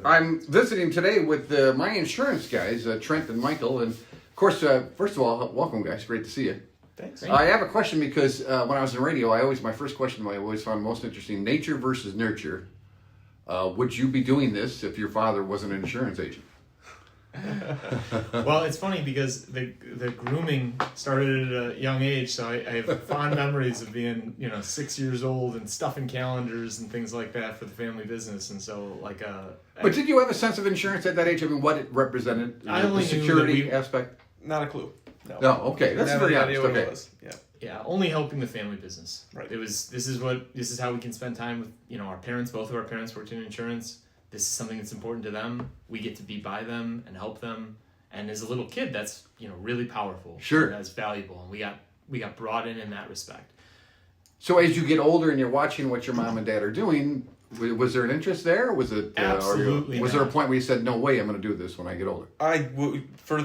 I'm visiting today with My Insurance guys, Trent and Michael. And of course, first of all, welcome guys. Great to see you. Thanks. I have a question because when I was in radio, my first question I always found most interesting, nature versus nurture. Would you be doing this if your father wasn't an insurance agent? Well, it's funny because the grooming started at a young age, so I have fond memories of being 6 years old and stuffing calendars and things like that for the family business, and so But did you have a sense of insurance at that age? I mean, what it represented? I only the security knew aspect. Not a clue. No, okay, that's very honest. What Okay. it was. Yeah, only helping the family business. Right. This is how we can spend time with our parents. Both of our parents worked in insurance. This is something that's important to them. We get to be by them and help them. And as a little kid, that's really powerful. Sure. That's valuable, and we got brought in that respect. So as you get older and you're watching what your mom and dad are doing, was there an interest there? Or was it Absolutely was there a not. point where you said, "No way, I'm going to do this when I get older"? For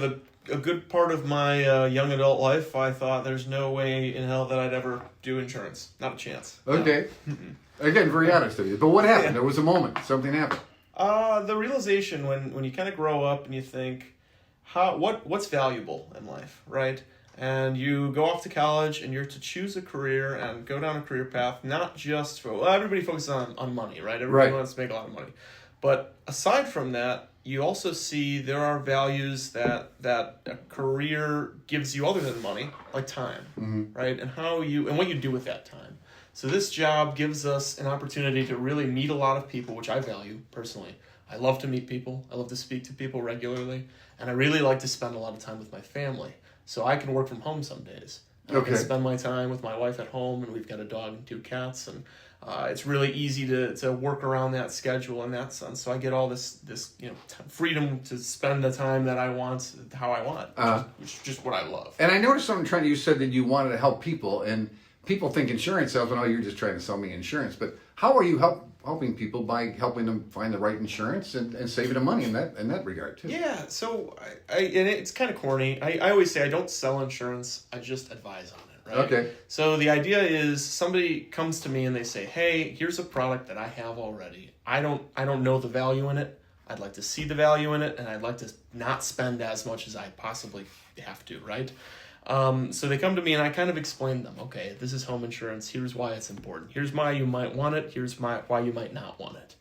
a good part of my young adult life, I thought there's no way in hell that I'd ever do insurance. Not a chance. Okay. Again, very honest of you. But what happened? There was a moment. Something happened. The realization when you kind of grow up and you think, what's valuable in life, right? And you go off to college and you're to choose a career and go down a career path, not just for, everybody focuses on money, right? Everybody wants to make a lot of money. But aside from that, you also see there are values that a career gives you other than money, like time, right? And what you do with that time. So this job gives us an opportunity to really meet a lot of people, which I value personally. I love to meet people. I love to speak to people regularly. And I really like to spend a lot of time with my family. So I can work from home some days. I can spend my time with my wife at home, and we've got a dog and 2 cats. And it's really easy to work around that schedule in that sense. So I get all this freedom to spend the time that I want, how I want, which is just what I love. And I noticed something, Trent, you said that you wanted to help people, and people think insurance salesman, you're just trying to sell me insurance. But how are you helping people by helping them find the right insurance and saving them money in that regard too? Yeah, so and it's kind of corny. I always say I don't sell insurance, I just advise on it, right? Okay. So the idea is somebody comes to me and they say, "Hey, here's a product that I have already. I don't know the value in it. I'd like to see the value in it, and I'd like to not spend as much as I possibly have to," right? So they come to me and I kind of explain to them, okay, this is home insurance. Here's why it's important. Here's why you might want it. Here's why you might not want it.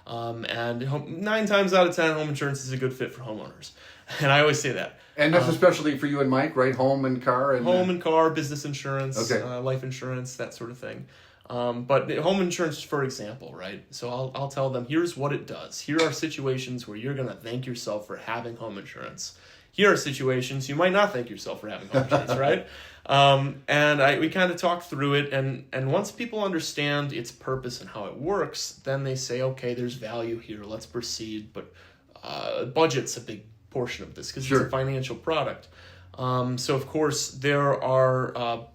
And 9 times out of 10, home insurance is a good fit for homeowners. And I always say that. And that's especially for you and Mike, right? Home and car? Home and car, business insurance, okay. Life insurance, that sort of thing. But home insurance, for example, right? So I'll tell them, here's what it does. Here are situations where you're going to thank yourself for having home insurance. Here are situations you might not thank yourself for having home insurance, right? And we kind of talk through it, and once people understand its purpose and how it works, then they say, okay, there's value here, let's proceed. But budget's a big portion of this because it's a financial product. So, of course, there are a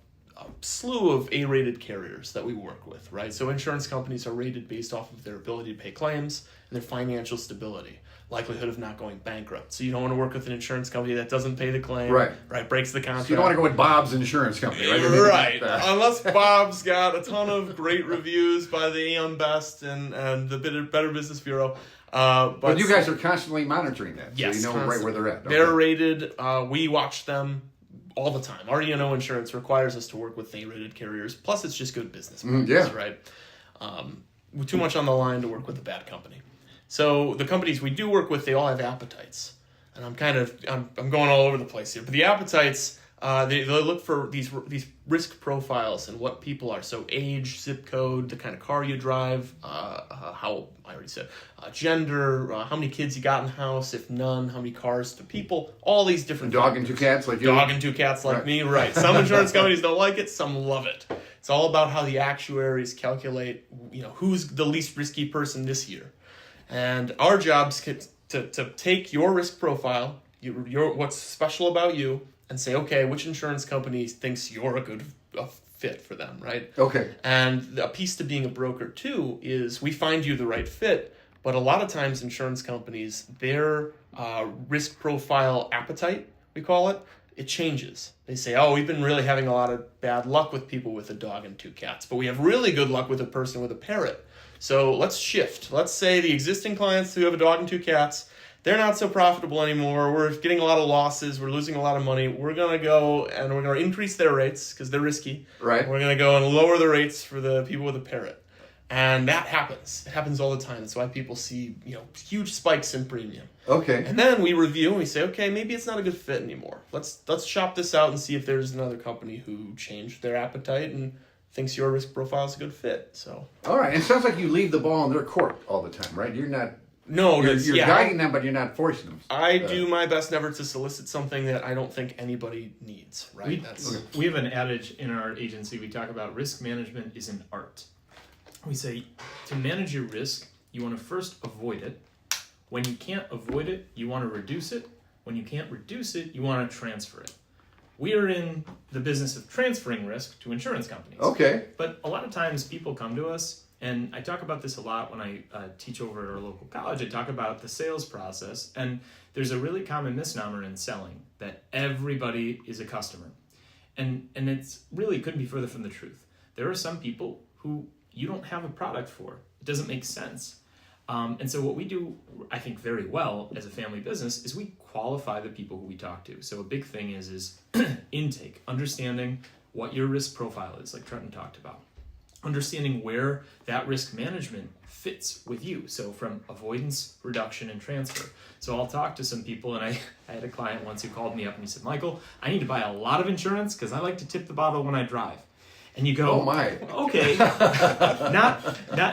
slew of A-rated carriers that we work with, right? So insurance companies are rated based off of their ability to pay claims and their financial stability, likelihood of not going bankrupt. So you don't want to work with an insurance company that doesn't pay the claim, right? Breaks the contract. So you don't want to go with Bob's insurance company, right? Right. Unless Bob's got a ton of great reviews by the AM Best and the Better Business Bureau. But you guys are constantly monitoring that, yes, so you know right where they're at. Okay. They're rated. We watch them all the time. Our E&O insurance requires us to work with A-rated carriers. Plus, it's just good business practice, right? Too much on the line to work with a bad company. So the companies we do work with, they all have appetites, and I'm going all over the place here. But the appetites, they look for these risk profiles and what people are. So age, zip code, the kind of car you drive, how I already said, gender, how many kids you got in the house, if none, how many cars to people, all these different dog and 2 cats like you. Dog and 2 cats like me, right? Some insurance companies don't like it, some love it. It's all about how the actuaries calculate, who's the least risky person this year. And our job's to take your risk profile, your what's special about you, and say, okay, which insurance company thinks you're a good fit for them, right? Okay. And a piece to being a broker, too, is we find you the right fit, but a lot of times insurance companies, their risk profile appetite, we call it, it changes. They say, we've been really having a lot of bad luck with people with a dog and 2 cats, but we have really good luck with a person with a parrot. So let's shift. Let's say the existing clients who have a dog and 2 cats, they're not so profitable anymore. We're getting a lot of losses. We're losing a lot of money. We're going to go and we're going to increase their rates because they're risky. Right. We're going to go and lower the rates for the people with a parrot. And that happens. It happens all the time. That's why people see, huge spikes in premium. Okay. And then we review and we say, okay, maybe it's not a good fit anymore. Let's shop this out and see if there's another company who changed their appetite and thinks your risk profile is a good fit. So. All right. It sounds like you leave the ball in their court all the time, right? You're not. No, you're guiding them, but you're not forcing them. I do my best never to solicit something that I don't think anybody needs. Right. We have an adage in our agency. We talk about risk management is an art. We say to manage your risk, you want to first avoid it. When you can't avoid it, you want to reduce it. When you can't reduce it, you want to transfer it. We are in the business of transferring risk to insurance companies. Okay. But a lot of times people come to us, and I talk about this a lot when I teach over at our local college. I talk about the sales process, and there's a really common misnomer in selling that everybody is a customer. And it's really couldn't be further from the truth. There are some people who you don't have a product for. It doesn't make sense. And so what we do, I think, very well as a family business is we qualify the people who we talk to. So a big thing is intake, understanding what your risk profile is, like Trenton talked about. Understanding where that risk management fits with you. So from avoidance, reduction, and transfer. So I'll talk to some people, and I had a client once who called me up and he said, Michael, I need to buy a lot of insurance because I like to tip the bottle when I drive. And you go, oh my, okay, not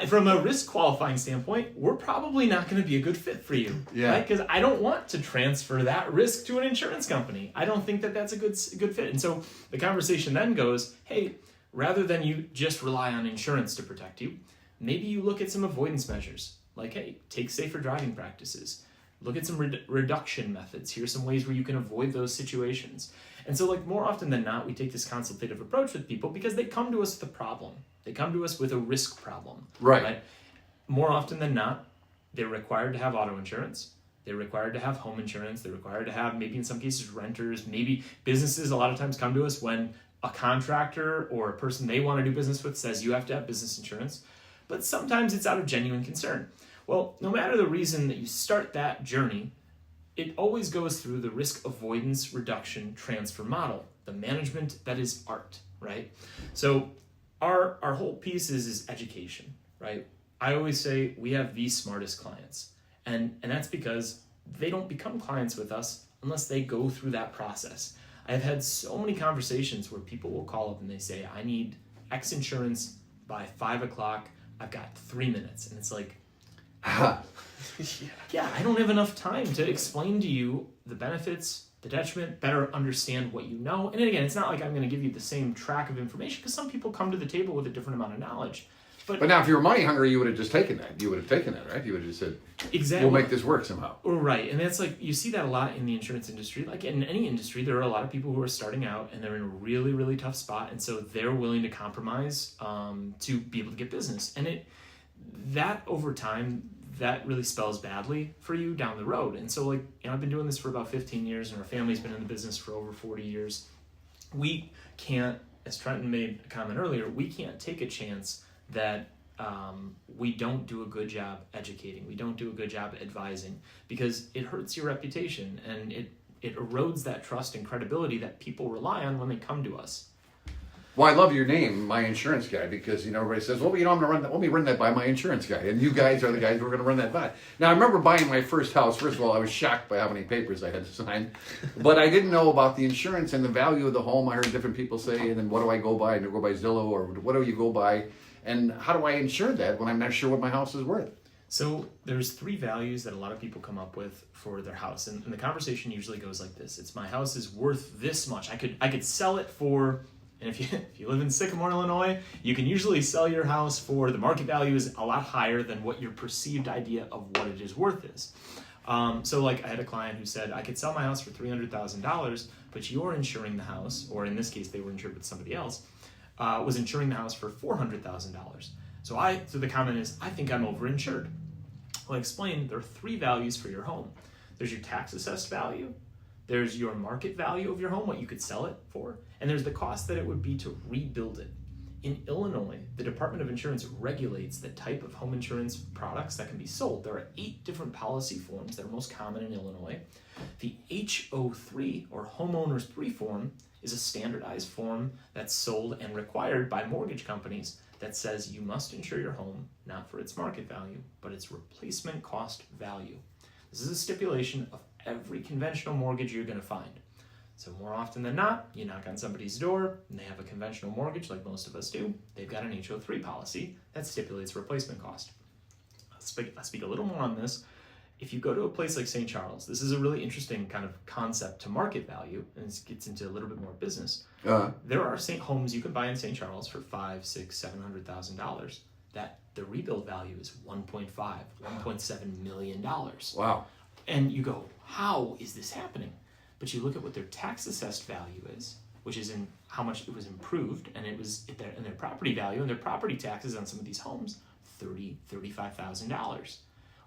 from a risk qualifying standpoint, we're probably not going to be a good fit for you, right? Because I don't want to transfer that risk to an insurance company. I don't think that that's a good fit. And so the conversation then goes, hey, rather than you just rely on insurance to protect you, maybe you look at some avoidance measures, like, hey, take safer driving practices. Look at some reduction methods. Here's some ways where you can avoid those situations. And so, like, more often than not, we take this consultative approach with people because they come to us with a problem. They come to us with a risk problem. Right? More often than not, they're required to have auto insurance. They're required to have home insurance. They're required to have, maybe in some cases, renters. Maybe businesses a lot of times come to us when a contractor or a person they want to do business with says you have to have business insurance. But sometimes it's out of genuine concern. Well, no matter the reason that you start that journey, it always goes through the risk avoidance reduction transfer model, the management that is art, right? So our whole piece is education, right? I always say we have the smartest clients, and that's because they don't become clients with us unless they go through that process. I've had so many conversations where people will call up and they say, I need X insurance by 5 o'clock. I've got 3 minutes. And it's like, yeah, I don't have enough time to explain to you the benefits, the detriment, better understand what you know. And again, it's not like I'm going to give you the same track of information because some people come to the table with a different amount of knowledge. But now, if you were money hungry, you would have just taken that. You would have taken that, right? You would have just said, exactly, we'll make this work somehow. Right. And that's like, you see that a lot in the insurance industry. Like in any industry, there are a lot of people who are starting out and they're in a really, really tough spot. And so they're willing to compromise to be able to get business. And that over time, that really spells badly for you down the road. And so, like, I've been doing this for about 15 years and our family's been in the business for over 40 years. We can't, as Trenton made a comment earlier, we can't take a chance that we don't do a good job educating. We don't do a good job advising because it hurts your reputation and it erodes that trust and credibility that people rely on when they come to us. Well, I love your name, My Insurance Guy, because, everybody says, well, I'm going to run that. Let me run that by My Insurance Guy. And you guys are the guys who are going to run that by. Now, I remember buying my first house. First of all, I was shocked by how many papers I had to sign. But I didn't know about the insurance and the value of the home. I heard different people say, and then what do I go by? Do I go by Zillow, or what do you go by? And how do I insure that when I'm not sure what my house is worth? So there's 3 values that a lot of people come up with for their house. And the conversation usually goes like this. It's my house is worth this much. I could sell it for... And if you live in Sycamore, Illinois, you can usually sell your house for, the market value is a lot higher than what your perceived idea of what it is worth is. So like I had a client who said, I could sell my house for $300,000, but you're insuring the house, or in this case, they were insured with somebody else, was insuring the house for $400,000. So the comment is, I think I'm overinsured. Well, I explained there are 3 values for your home. There's your tax assessed value, there's your market value of your home, what you could sell it for, and there's the cost that it would be to rebuild it. In Illinois, the Department of Insurance regulates the type of home insurance products that can be sold. There are 8 different policy forms that are most common in Illinois. The HO3, or Homeowners 3 form, is a standardized form that's sold and required by mortgage companies that says you must insure your home not for its market value, but its replacement cost value. This is a stipulation of every conventional mortgage you're going to find. So more often than not, you knock on somebody's door and they have a conventional mortgage like most of us do. They've got an HO3 policy that stipulates replacement cost. I'll speak a little more on this. If you go to a place like St. Charles, this is a really interesting kind of concept to market value, and this gets into a little bit more business. There are homes you can buy in St. Charles for $500,000, $600,000, $700,000 that the rebuild value is $1.7 million. Wow. And you go, how is this happening? But you look at what their tax assessed value is, which is in how much it was improved, and it was in their property value, and their property taxes on some of these homes, $30,000, $35,000.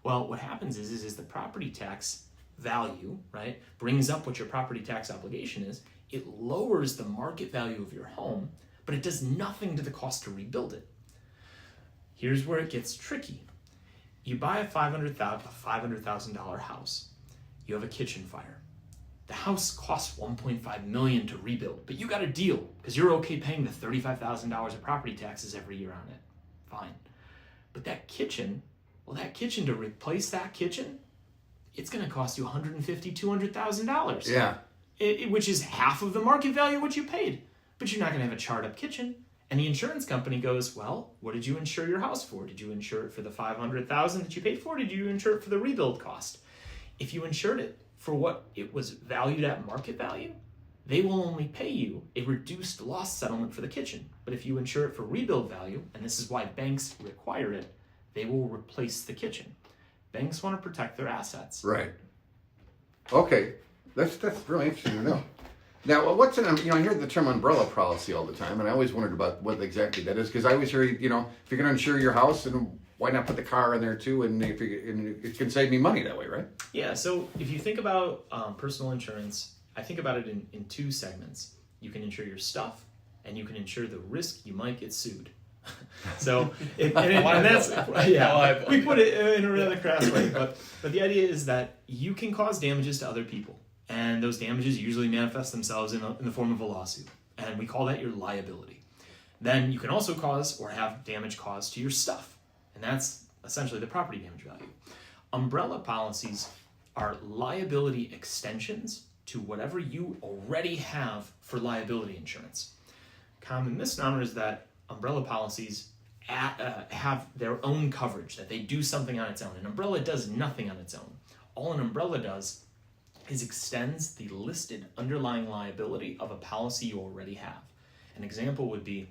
Well, what happens is the property tax value, right, brings up what your property tax obligation is. It lowers the market value of your home, but it does nothing to the cost to rebuild it. Here's where it gets tricky. You buy a $500,000 house. You have a kitchen fire. The house costs $1.5 million to rebuild, but you got a deal because you're okay paying the $35,000 of property taxes every year on it. Fine. But that kitchen, to replace that kitchen, it's going to cost you $150,000, $200,000. Yeah. Which is half of the market value of what you paid. But you're not going to have a charred up kitchen. And the insurance company goes, well, what did you insure your house for? Did you insure it for the $500,000 that you paid for? Did you insure it for the rebuild cost? If you insured it for what it was valued at market value, they will only pay you a reduced loss settlement for the kitchen. But if you insure it for rebuild value, and this is why banks require it, they will replace the kitchen. Banks want to protect their assets. Right. Okay. That's really interesting to know. Now, what's I hear the term umbrella policy all the time, and I always wondered about what exactly that is, because I always hear, if you're going to insure your house, then why not put the car in there too, and it can save me money that way, right? Yeah, so if you think about personal insurance, I think about it in 2 segments. You can insure your stuff, and you can insure the risk you might get sued. So, we put it in a rather crass way, but the idea is that you can cause damages to other people, and those damages usually manifest themselves in the form of a lawsuit, and we call that your liability. Then you can also cause or have damage caused to your stuff, and that's essentially the property damage value. Umbrella policies are liability extensions to whatever you already have for liability insurance. Common misnomer is that umbrella policies have their own coverage, that they do something on its own. An umbrella does nothing on its own. All an umbrella does is extends the listed underlying liability of a policy you already have. An example would be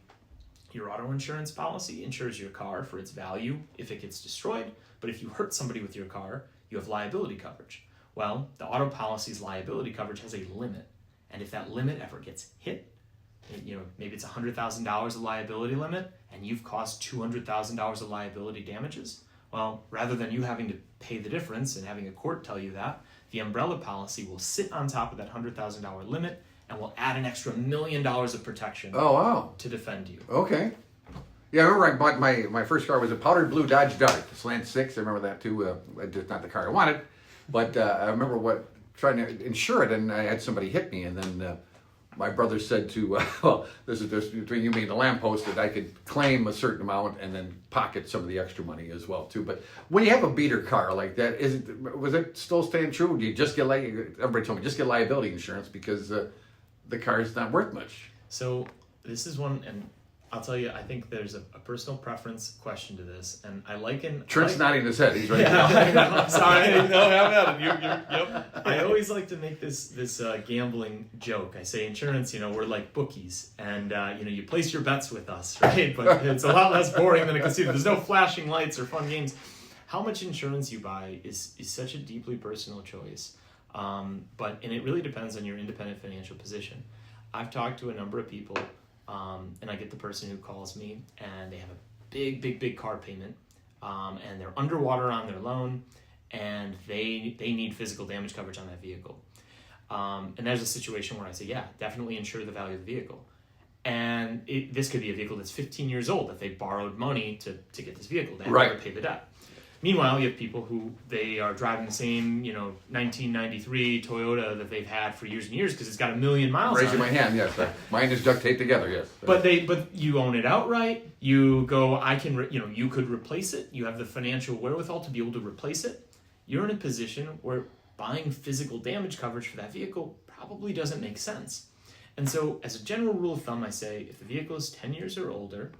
your auto insurance policy insures your car for its value if it gets destroyed, but if you hurt somebody with your car, you have liability coverage. Well, the auto policy's liability coverage has a limit, and if that limit ever gets hit, maybe it's $100,000 of liability limit, and you've caused $200,000 of liability damages. Well, rather than you having to pay the difference and having a court tell you that, the umbrella policy will sit on top of that $100,000 limit and will add an extra $1 million of protection. Oh, wow. To defend you. Okay. Yeah, I remember I bought my first car was a powdered blue Dodge Dart, the Slant 6. I remember that too. Just not the car I wanted, but I remember trying to insure it, and I had somebody hit me, and then my brother said to, this is between you, me, and the lamppost, that I could claim a certain amount and then pocket some of the extra money as well too. But when you have a beater car like that, was it still staying true? Do you just get everybody told me just get liability insurance because the car is not worth much? So this is one, and I'll tell you, I think there's a personal preference question to this, and Trent's nodding his head. He's right. I'm sorry. No, have at it. Yep. I always like to make this gambling joke. I say insurance, we're like bookies, and you place your bets with us, right? But it's a lot less boring than a casino. There's no flashing lights or fun games. How much insurance you buy is such a deeply personal choice, and it really depends on your independent financial position. I've talked to a number of people. And I get the person who calls me, and they have a big car payment, and they're underwater on their loan, and they need physical damage coverage on that vehicle. And there's a situation where I say, yeah, definitely insure the value of the vehicle. And this could be a vehicle that's 15 years old that they borrowed money to get this vehicle. They have Right. to pay the debt. Meanwhile, you have people who they are driving the same, 1993 Toyota that they've had for years and years because it's got 1 million miles Raising on my it. hand, yes. Mine is duct taped together, yes. But you own it outright. You go, you could replace it. You have the financial wherewithal to be able to replace it. You're in a position where buying physical damage coverage for that vehicle probably doesn't make sense. And so, as a general rule of thumb, I say if the vehicle is 10 years or older,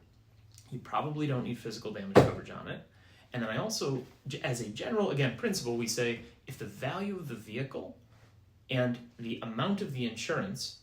you probably don't need physical damage coverage on it. And then I also, as a general, again, principle, we say if the value of the vehicle and the amount of the insurance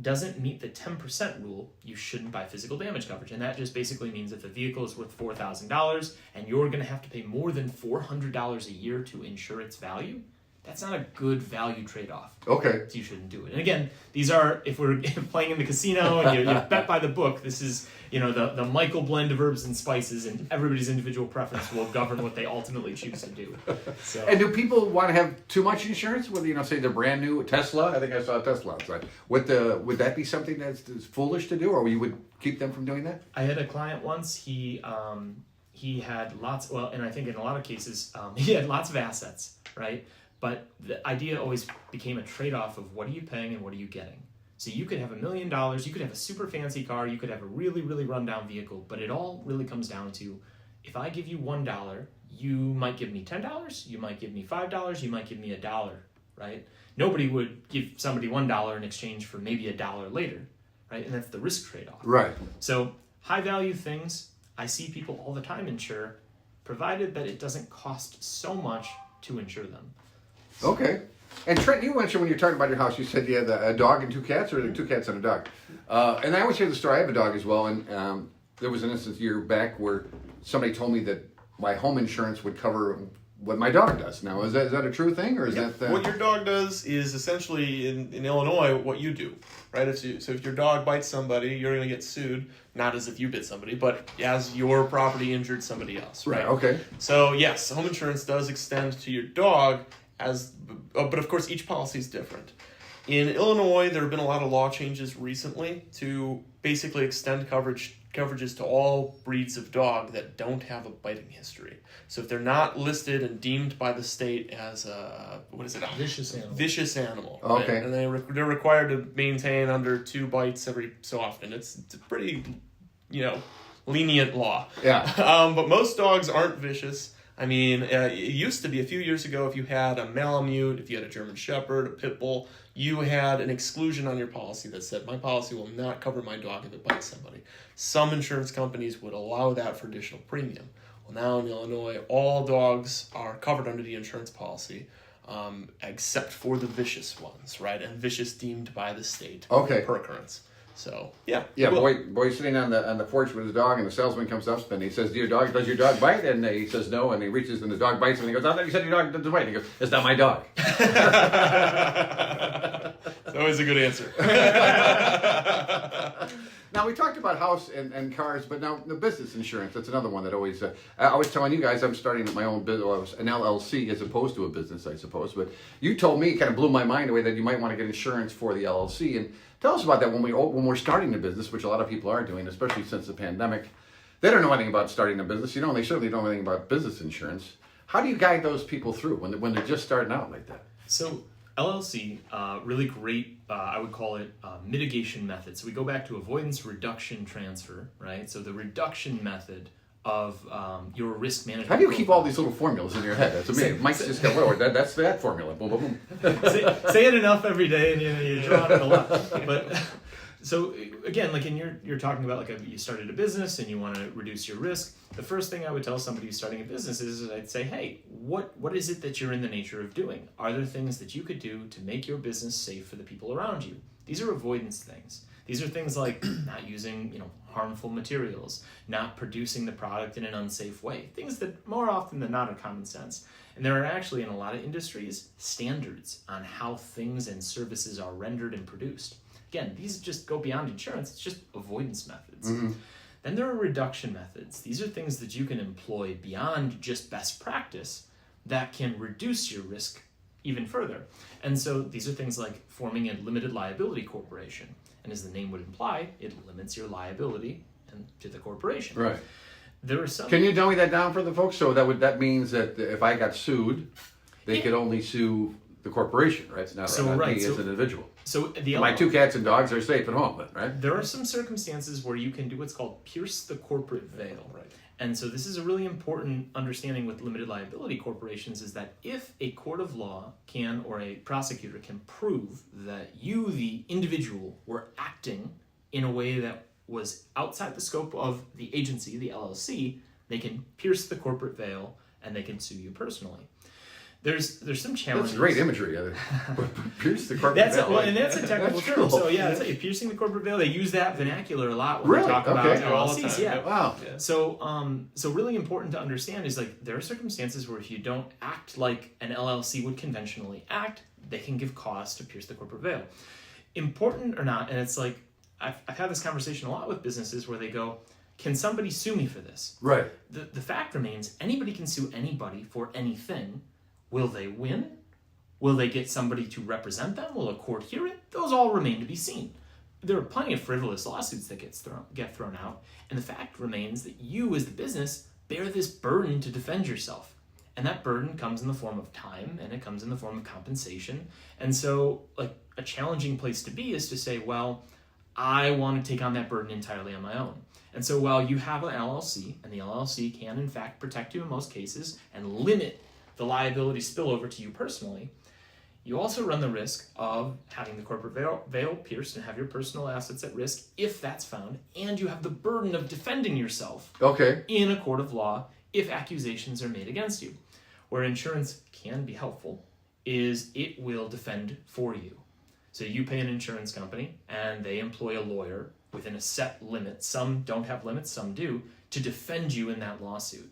doesn't meet the 10% rule, you shouldn't buy physical damage coverage. And that just basically means if the vehicle is worth $4,000 and you're going to have to pay more than $400 a year to insure its value, that's not a good value trade-off. Okay. So you shouldn't do it. And again, these are, if we're playing in the casino and you bet by the book, this is, the Michael blend of herbs and spices, and everybody's individual preference will govern what they ultimately choose to do. So. And do people want to have too much insurance? Whether, say they're brand new Tesla, I think I saw a Tesla outside. Would that be something that's foolish to do, or you would keep them from doing that? I had a client once, he had lots, and I think in a lot of cases, he had lots of assets, right? But the idea always became a trade-off of what are you paying and what are you getting. So you could have $1 million, you could have a super fancy car, you could have a really, really rundown vehicle, but it all really comes down to, if I give you $1, you might give me $10, you might give me $5, you might give me $1, right? Nobody would give somebody $1 in exchange for maybe $1 later, right? And that's the risk trade-off. Right. So high-value things, I see people all the time insure, provided that it doesn't cost so much to insure them. Okay. And Trent, you mentioned when you were talking about your house, you said you had a dog and 2 cats, or 2 cats and a dog. And I always hear the story. I have a dog as well, and there was an instance a year back where somebody told me that my home insurance would cover what my dog does. Now, is that a true thing, or is that... What your dog does is essentially, in Illinois, what you do, right? So if your dog bites somebody, you're going to get sued, not as if you bit somebody, but as your property injured somebody else, right? Okay. So, yes, home insurance does extend to your dog, but of course each policy is different. In Illinois, there have been a lot of law changes recently to basically extend coverages to all breeds of dog that don't have a biting history. So if they're not listed and deemed by the state as a vicious animal, right? Okay. And they're required to maintain under 2 bites every so often. It's a pretty, lenient law. Yeah. But most dogs aren't vicious. I mean, it used to be a few years ago, if you had a Malamute, if you had a German Shepherd, a Pit Bull, you had an exclusion on your policy that said, my policy will not cover my dog if it bites somebody. Some insurance companies would allow that for additional premium. Well, now in Illinois, all dogs are covered under the insurance policy, except for the vicious ones, right? And vicious deemed by the state per occurrence. So, yeah. Yeah, boy's sitting on the porch with his dog, and the salesman comes up and he says, does your dog bite? And he says no, and he reaches and the dog bites him, and he goes, I thought you said your dog doesn't bite. And he goes, it's not my dog. It's always a good answer. Now, we talked about house and cars, but now the business insurance, that's another one that always... I was telling you guys I'm starting my own business, an LLC as opposed to a business, I suppose. But you told me, it kind of blew my mind away, that you might want to get insurance for the LLC. And tell us about that when we're starting a business, which a lot of people are doing, especially since the pandemic. They don't know anything about starting a business, and they certainly don't know anything about business insurance. How do you guide those people through when they're just starting out like that? So LLC, really great, I would call it mitigation method. So we go back to avoidance, reduction, transfer, right? So the reduction method of your risk management. How do you keep all these little formulas in your head? That's amazing. Mike's just got, that's that formula. Boom, boom, boom. say it enough every day and you draw it a lot. But so again, like you're talking about you started a business and you want to reduce your risk. The first thing I would tell somebody who's starting a business is I'd say, hey, what is it that you're in the nature of doing? Are there things that you could do to make your business safe for the people around you? These are avoidance things. These are things like not using, harmful materials, not producing the product in an unsafe way. Things that more often than not are common sense. And there are actually in a lot of industries standards on how things and services are rendered and produced. Again, these just go beyond insurance. It's just avoidance methods. Mm-hmm. Then there are reduction methods. These are things that you can employ beyond just best practice that can reduce your risk even further. And so these are things like forming a limited liability corporation. And as the name would imply, it limits your liability to the corporation. Right. There are some. Can you dummy that down for the folks? So that means that if I got sued, they could only sue the corporation, right? Not me as an individual. So my 2 cats and dogs are safe at home, right? There are some circumstances where you can do what's called pierce the corporate veil. Right. And so this is a really important understanding with limited liability corporations, is that if a court of law can, or a prosecutor can prove that you, the individual, were acting in a way that was outside the scope of the agency, the LLC, they can pierce the corporate veil and they can sue you personally. There's some challenges. That's great imagery. Pierce the corporate veil. And that's a technical term. Cool. So yeah, it's like piercing the corporate veil. They use that vernacular a lot when they talk about LLCs. Yeah. Wow. Yeah. So really important to understand is like there are circumstances where if you don't act like an LLC would conventionally act, they can give cause to pierce the corporate veil. Important or not, and it's like I've had this conversation a lot with businesses where they go, can somebody sue me for this? Right. The fact remains, anybody can sue anybody for anything. Will they win? Will they get somebody to represent them? Will a court hear it? Those all remain to be seen. There are plenty of frivolous lawsuits that get thrown out, and the fact remains that you as the business bear this burden to defend yourself. And that burden comes in the form of time, and it comes in the form of compensation. And so like a challenging place to be is to say, well, I want to take on that burden entirely on my own. And so while you have an LLC, and the LLC can in fact protect you in most cases and limit the liability spillover to you personally, you also run the risk of having the corporate veil pierced and have your personal assets at risk if that's found, and you have the burden of defending yourself in a court of law if accusations are made against you. Where insurance can be helpful is it will defend for you. So you pay an insurance company and they employ a lawyer within a set limit. Some don't have limits, some do, to defend you in that lawsuit.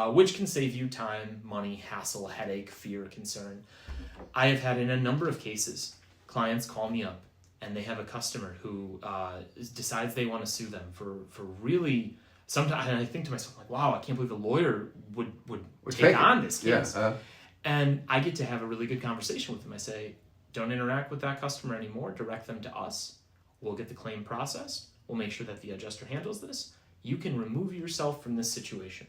Which can save you time, money, hassle, headache, fear, concern. I have had in a number of cases, clients call me up and they have a customer who decides they want to sue them for really, sometimes, and I think to myself, like, wow, I can't believe a lawyer would take on this case. Yeah. And I get to have a really good conversation with them. I say, don't interact with that customer anymore, direct them to us. We'll get the claim processed. We'll make sure that the adjuster handles this. You can remove yourself from this situation.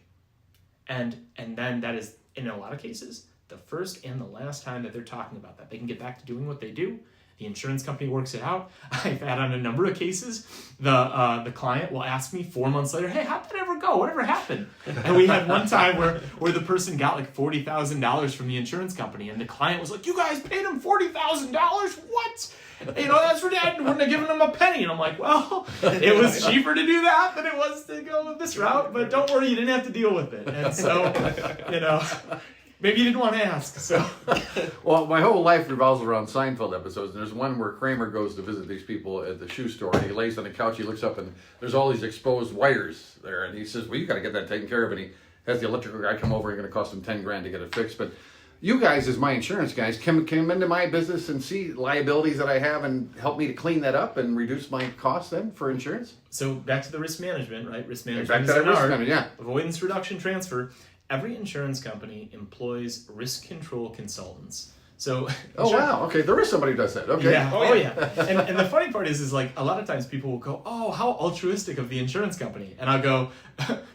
And then that is, in a lot of cases, the first and the last time that they're talking about that. They can get back to doing what they do. The insurance company works it out. I've had on a number of cases, the client will ask me 4 months later, hey, how'd that ever go? Whatever happened? And we had one time where the person got like $40,000 from the insurance company, and the client was like, you guys paid him $40,000? What? That's for dad. Wouldn't have given him a penny. And I'm like, well, it was cheaper to do that than it was to go with this route, but don't worry, you didn't have to deal with it. And so, maybe you didn't want to ask. So, well, my whole life revolves around Seinfeld episodes. And there's one where Kramer goes to visit these people at the shoe store, and he lays on the couch. He looks up, and there's all these exposed wires there, and he says, "Well, you got to get that taken care of." And he has the electrical guy come over. It's going to cost him $10,000 to get it fixed. But you guys, as my insurance guys, can come into my business and see liabilities that I have and help me to clean that up and reduce my costs then for insurance. So back to the risk management, right? Risk management back is to that an risk art. management, yeah. Avoidance, reduction, transfer. Every insurance company employs risk control consultants. So, wow, okay, there is somebody who does that. Okay. Yeah. Yeah. And the funny part is like a lot of times people will go, oh, how altruistic of the insurance company. And I'll go,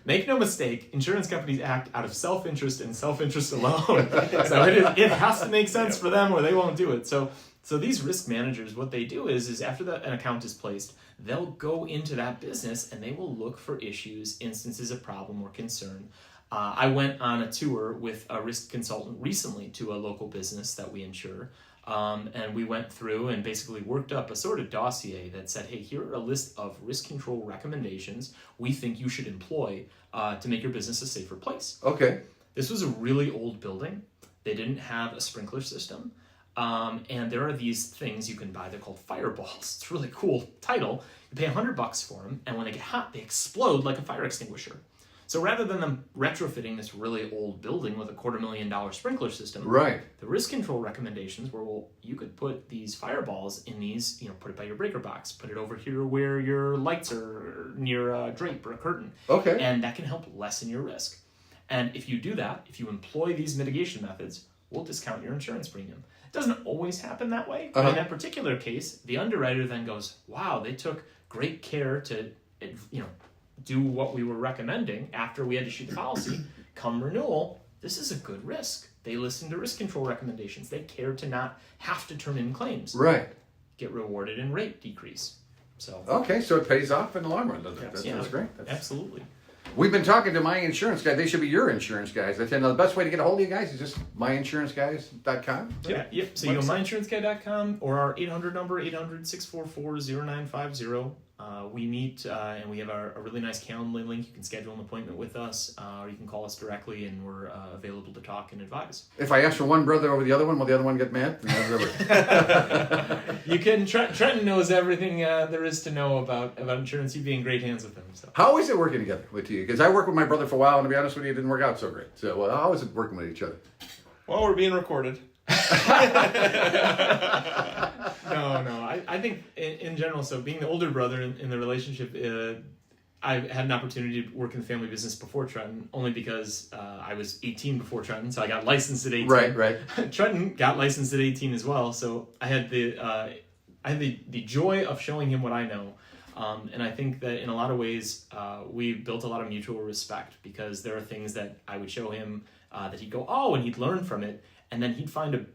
make no mistake, insurance companies act out of self-interest and self-interest alone. So it has to make sense for them or they won't do it. So these risk managers, what they do is after an account is placed, they'll go into that business and they will look for issues, instances of problem or concern. I went on a tour with a risk consultant recently to a local business that we insure, and we went through and basically worked up a sort of dossier that said, hey, here are a list of risk control recommendations we think you should employ to make your business a safer place. Okay. This was a really old building. They didn't have a sprinkler system, and there are these things you can buy. They're called fireballs. It's a really cool title. You pay $100 for them, and when they get hot, they explode like a fire extinguisher. So rather than them retrofitting this really old building with a $250,000 sprinkler system, right, the risk control recommendations were, well, you could put these fireballs in these, put it by your breaker box, put it over here where your lights are near a drape or a curtain. Okay. And that can help lessen your risk. And if you do that, if you employ these mitigation methods, we'll discount your insurance premium. It doesn't always happen that way. Uh-huh. In that particular case, the underwriter then goes, wow, they took great care to, do what we were recommending after we had issued the policy. Come renewal, this is a good risk. They listen to risk control recommendations. They care to not have to turn in claims. Right. Get rewarded in rate decrease. So Okay, so it pays off in the long run, doesn't it? That's great. Absolutely. We've been talking to My Insurance Guy. They should be your insurance guys. And the best way to get a hold of you guys is just myinsuranceguys.com. Yep. So you go myinsuranceguy.com or our 800 number, 800-644-0950. We meet and we have a really nice Calendly link. You can schedule an appointment with us or you can call us directly and we're available to talk and advise. If I ask for one brother over the other one, will the other one get mad? You can. Trenton knows everything there is to know about insurance. You'd be in great hands with him. So. How is it working together with you? Because I worked with my brother for a while, and to be honest with you, it didn't work out so great. So how is it working with each other? Well, we're being recorded. No. I think in general, so being the older brother in the relationship, I had an opportunity to work in the family business before Trenton, only because I was 18 before Trenton, so I got licensed at 18. Right. Trenton got licensed at 18 as well, so I had the joy of showing him what I know. And I think that in a lot of ways, we built a lot of mutual respect because there are things that I would show him that he'd go, oh, and he'd learn from it, and then he'd find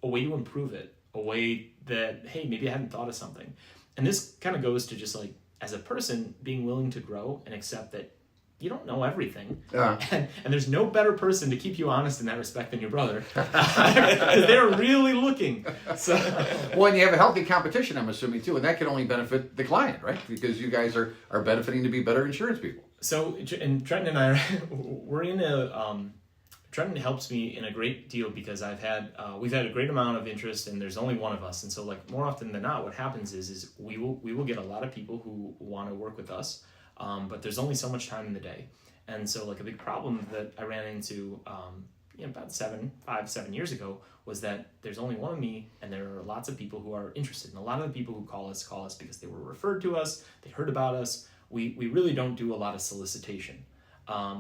a way to improve it, a way that, hey, maybe I hadn't thought of something. And this kind of goes to just like, as a person, being willing to grow and accept that you don't know everything. And there's no better person to keep you honest in that respect than your brother. They're really looking. So. Well, and you have a healthy competition, I'm assuming, too, and that can only benefit the client, right? Because you guys are benefiting to be better insurance people. So, and Trenton and I, we're in a... Trenton helps me in a great deal because we've had a great amount of interest and there's only one of us. And so like more often than not, what happens is we will get a lot of people who want to work with us, but there's only so much time in the day. And so like a big problem that I ran into about 7 years ago was that there's only one of me and there are lots of people who are interested. And a lot of the people who call us because they were referred to us, they heard about us. We really don't do a lot of solicitation.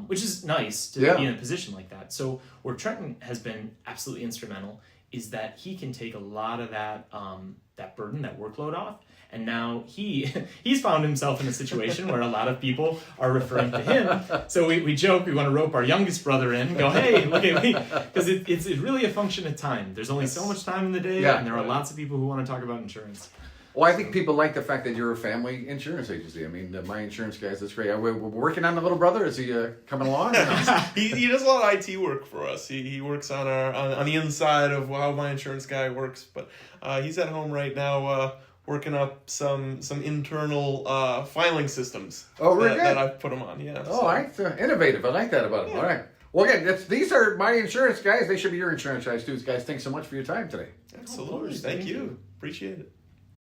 Which is nice to be in a position like that. So where Trenton has been absolutely instrumental is that he can take a lot of that burden, that workload off. And now he's found himself in a situation where a lot of people are referring to him. So we joke, we want to rope our youngest brother in and go, hey, look at me. Because it's really a function of time. There's only so much time in the day, and there are lots of people who want to talk about insurance. Well, I think people like the fact that you're a family insurance agency. I mean, My Insurance Guys, that's great. We're working on the little brother. Is he coming along? He does a lot of IT work for us. He works on the inside of how My Insurance Guy works. But he's at home right now working up some internal filing systems. Oh, really? That I've put him on. Yeah. Oh, all right. Innovative. I like that about him. Yeah. All right. Well, again, these are My Insurance Guys. They should be your insurance guys, too. Guys, thanks so much for your time today. Absolutely. Thank you. Appreciate it.